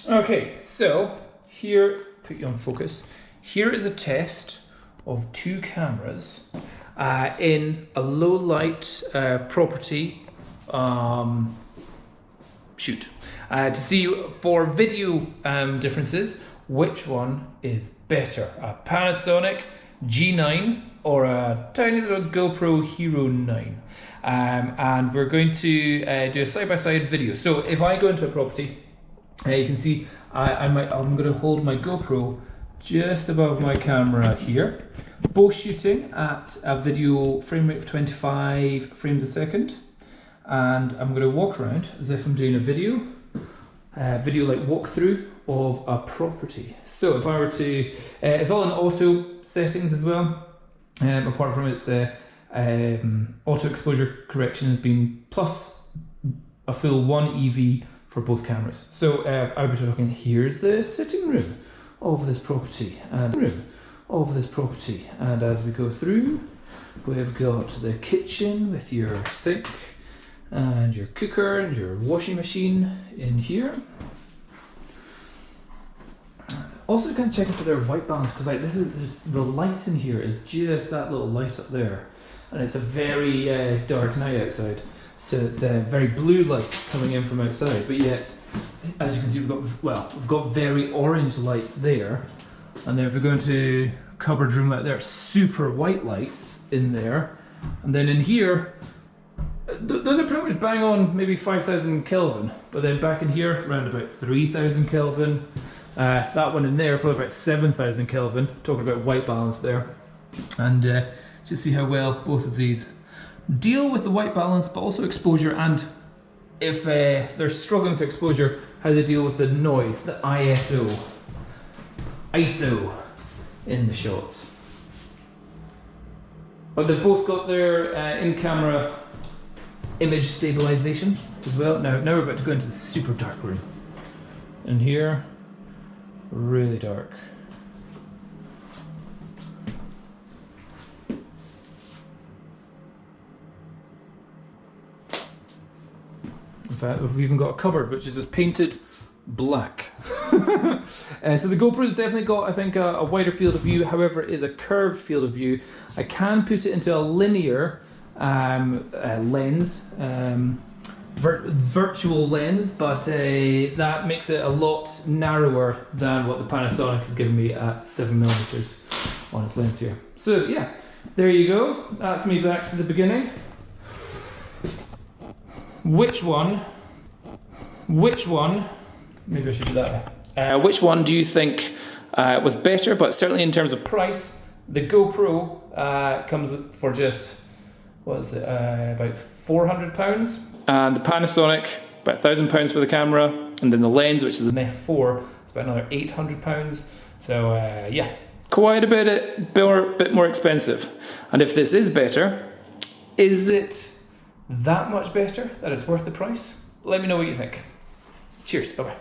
Okay, so here, put you on focus. Here is a test of two cameras in a low light property shoot to see for video differences which one is better, a Panasonic G9 or a tiny little GoPro Hero 9. And we're going to do a side-by-side video. So if I go into a property, you can see I'm going to hold my GoPro just above my camera here, both shooting at a video frame rate of 25 frames a second, and I'm going to walk around as if I'm doing a video like walkthrough of a property. So if I were to, it's all in auto settings as well, apart from its auto exposure correction has been plus a full 1 EV for both cameras. So I would be talking, here's the sitting room of this property, and as we go through, we've got the kitchen with your sink and your cooker and your washing machine in here. Also kind of checking for their white balance, because like the light in here is just that little light up there, and it's a very dark night outside, so it's a very blue light coming in from outside, but yet as you can see we've got very orange lights there, and then if we go into a cupboard room like there, super white lights in there, and then in here those are pretty much bang on maybe 5,000 Kelvin, but then back in here around about 3,000 Kelvin. That one in there probably about 7,000 Kelvin, talking about white balance there. And just see how well both of these deal with the white balance, but also exposure, and if they're struggling with exposure, how they deal with the noise, the ISO in the shots. But they've both got their in-camera image stabilization as well. Now we're about to go into the super dark room. And here, really dark. In fact, we've even got a cupboard which is just painted black. So the GoPro's definitely got, I think, a wider field of view. However, it is a curved field of view. I can put it into a linear lens, virtual lens, but that makes it a lot narrower than what the Panasonic has given me at 7mm on its lens here. So yeah, there you go. That's me back to the beginning. Which one, maybe I should do that. Which one do you think was better? But certainly in terms of price, the GoPro comes for just, what is it, about £400, and the Panasonic about £1,000 for the camera, and then the lens, which is an f4, it's about another £800. So yeah, quite a bit more expensive. And if this is better, is it that much better that it's worth the price? Let me know what you think. Cheers, bye bye.